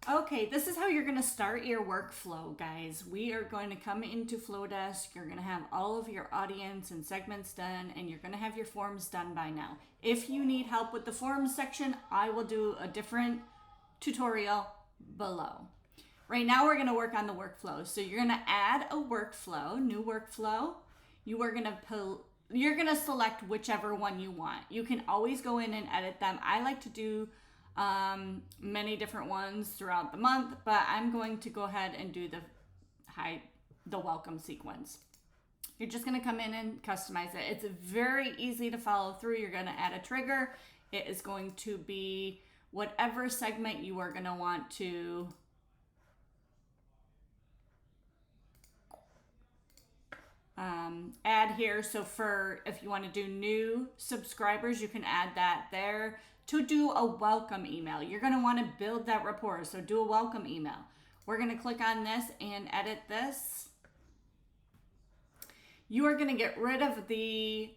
Okay, this is how you're going to start your workflow, guys. We are going to come into Flodesk. You're going to have all of your audience and segments done, and you're going to have your forms done by now. If you need help with the forms section, I will do a different tutorial below. Right now, we're going to work on the workflow. So you're going to add a workflow, new workflow. You're going to select whichever one you want. You can always go in and edit them. I like to do many different ones throughout the month, but I'm going to go ahead and do the welcome sequence. You're just going to come in and customize it. It's very easy to follow through. You're going to add a trigger. It is going to be whatever segment you are going to want to add here. So for if you want to do new subscribers, you can add that there. To do a welcome email, you're going to want to build that rapport. So do a welcome email. We're going to click on this and edit this. You are going to get rid of the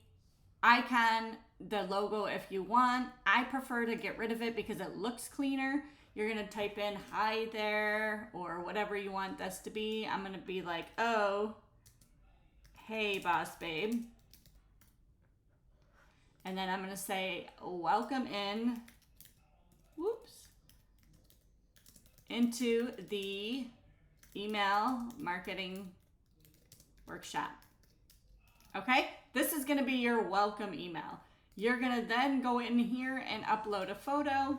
icon, the logo if you want. I prefer to get rid of it because it looks cleaner. You're going to type in hi there or whatever you want this to be. I'm going to be like, oh, hey, boss babe. And then I'm going to say, welcome in, into the email marketing workshop. Okay, this is going to be your welcome email. You're going to then go in here and upload a photo.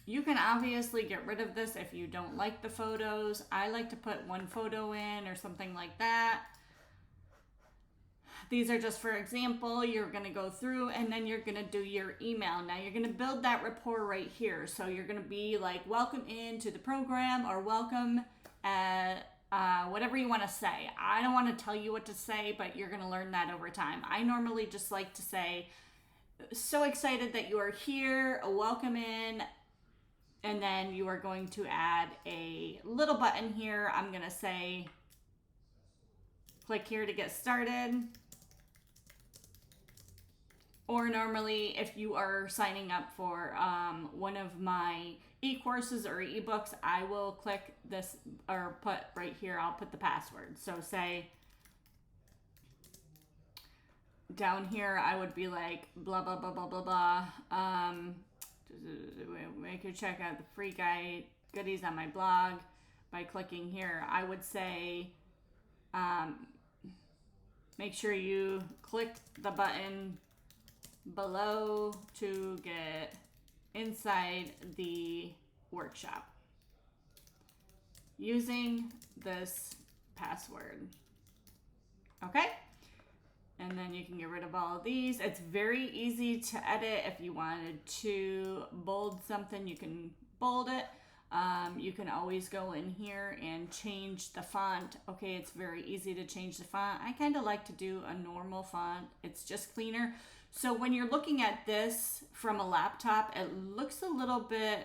You can obviously get rid of this if you don't like the photos. I like to put one photo in or something like that. These are just for example. You're going to go through and then you're going to do your email. Now you're going to build that rapport right here. So you're going to be like, welcome into the program or welcome whatever you want to say. I don't want to tell you what to say, but you're going to learn that over time. I normally just like to say, so excited that you are here, welcome in. And then you are going to add a little button here. I'm going to say, click here to get started. Or normally, if you are signing up for one of my e-courses or e-books, I will click this or put right here, I'll put the password. So say down here, I would be like, blah, blah, blah, blah, blah, blah. Make you check out the free guide goodies on my blog by clicking here. I would say, make sure you click the button below to get inside the workshop using this password. Okay, and then you can get rid of all of these. It's very easy to edit. If you wanted to bold something, you can bold it. You can always go in here and change the font. Okay, it's very easy to change the font. I kind of like to do a normal font. It's just cleaner. So when you're looking at this from a laptop, it looks a little bit,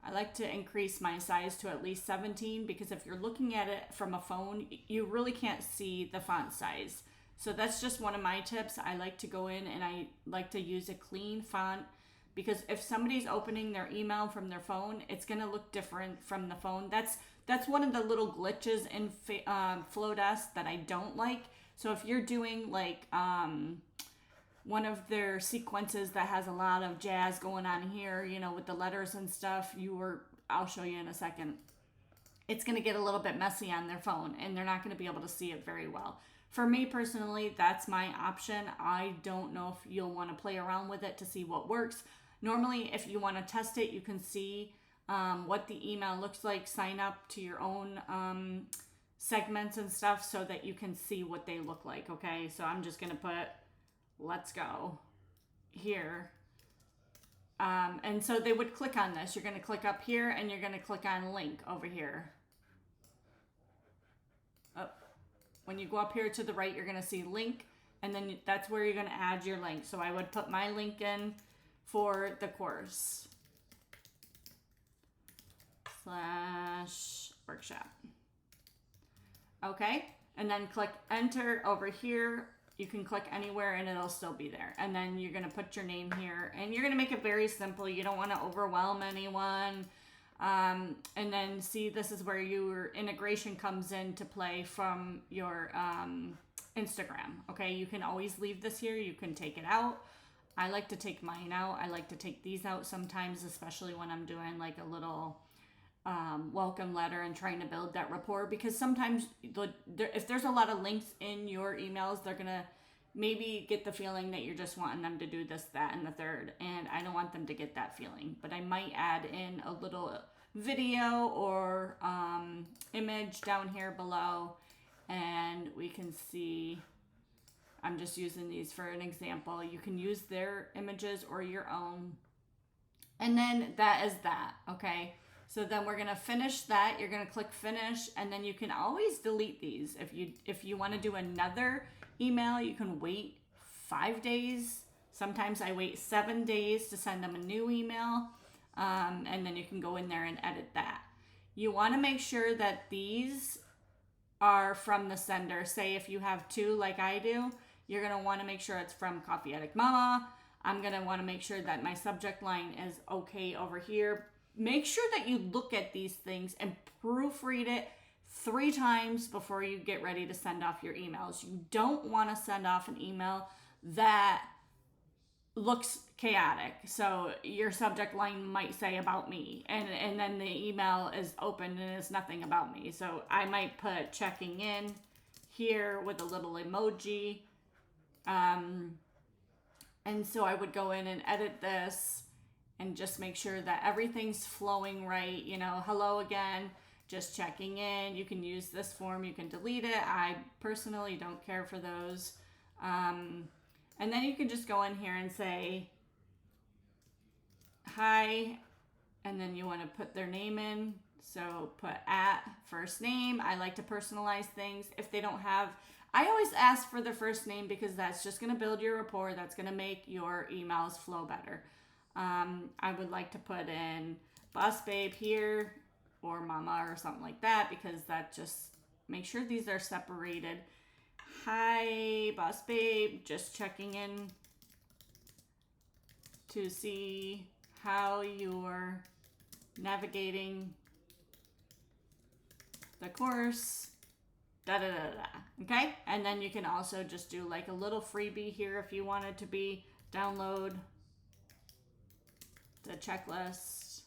I like to increase my size to at least 17 because if you're looking at it from a phone, you really can't see the font size. So that's just one of my tips. I like to go in and I like to use a clean font because if somebody's opening their email from their phone, it's going to look different from the phone. That's one of the little glitches in Flodesk that I don't like. So if you're doing like one of their sequences that has a lot of jazz going on here, you know, with the letters and stuff, I'll show you in a second. It's going to get a little bit messy on their phone and they're not going to be able to see it very well. For me personally, that's my option. I don't know if you'll want to play around with it to see what works. Normally, if you want to test it, you can see what the email looks like. Sign up to your own segments and stuff so that you can see what they look like, okay? So I'm just going to put, let's go here. And so they would click on this. You're going to click up here and you're going to click on link over here. Oh, when you go up here to the right, you're going to see link and then that's where you're going to add your link. So I would put my link in for the course / workshop. Okay. And then click enter over here You can click anywhere and it'll still be there. And then you're going to put your name here, and you're going to make it very simple. You don't want to overwhelm anyone. And then see, this is where your integration comes into play from your Instagram. Okay, you can always leave this here. You can take it out. I like to take mine out. I like to take these out sometimes, especially when I'm doing like a little welcome letter and trying to build that rapport, because sometimes if there's a lot of links in your emails, they're gonna maybe get the feeling that you're just wanting them to do this, that, and the third, and I don't want them to get that feeling. But I might add in a little video or image down here below, and we can see, I'm just using these for an example. You can use their images or your own, and then that is that. Okay, so then we're gonna finish that. You're gonna click finish, and then you can always delete these. If you want to do another email, you can wait 5 days. Sometimes I wait 7 days to send them a new email, and then you can go in there and edit that. You want to make sure that these are from the sender. Say if you have 2 like I do, you're gonna want to make sure it's from Coffee Addict Mama. I'm gonna want to make sure that my subject line is okay over here. Make sure that you look at these things and proofread it 3 times before you get ready to send off your emails. You don't want to send off an email that looks chaotic. So your subject line might say about me, and then the email is open and it's nothing about me. So I might put checking in here with a little emoji. And so I would go in and edit this and just make sure that everything's flowing right. You know, hello again, just checking in. You can use this form, you can delete it. I personally don't care for those. And then you can just go in here and say, hi, and then you want to put their name in. So put at first name. I like to personalize things. If they don't have, I always ask for their first name, because that's just going to build your rapport. That's going to make your emails flow better. I would like to put in Boss Babe here, or Mama, or something like that, because that just make sure these are separated. Hi, Boss Babe, just checking in to see how you're navigating the course, da da da da. Okay, and then you can also just do like a little freebie here if you want it to be. Download the checklist.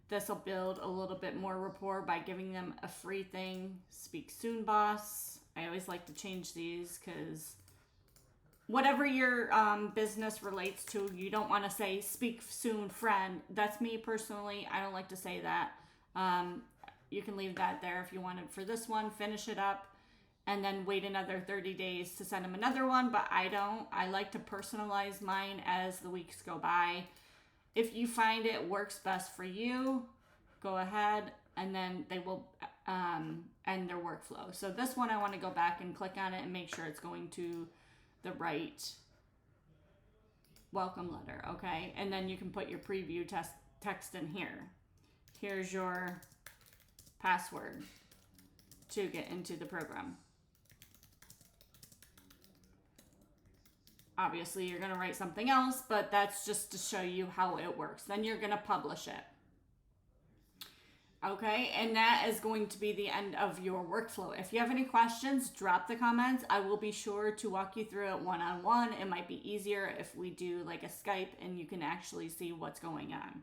This will build a little bit more rapport by giving them a free thing. Speak soon, boss. I always like to change these because whatever your business relates to, you don't want to say speak soon, friend. That's me personally. I don't like to say that. You can leave that there if you wanted for this one. Finish it up and then wait another 30 days to send them another one, but I don't. I like to personalize mine as the weeks go by. If you find it works best for you, go ahead, and then they will end their workflow. So this one, I want to go back and click on it and make sure it's going to the right welcome letter, okay? And then you can put your preview text in here. Here's your password to get into the program. Obviously, you're going to write something else, but that's just to show you how it works. Then you're going to publish it. Okay, and that is going to be the end of your workflow. If you have any questions, drop the comments. I will be sure to walk you through it one-on-one. It might be easier if we do like a Skype and you can actually see what's going on.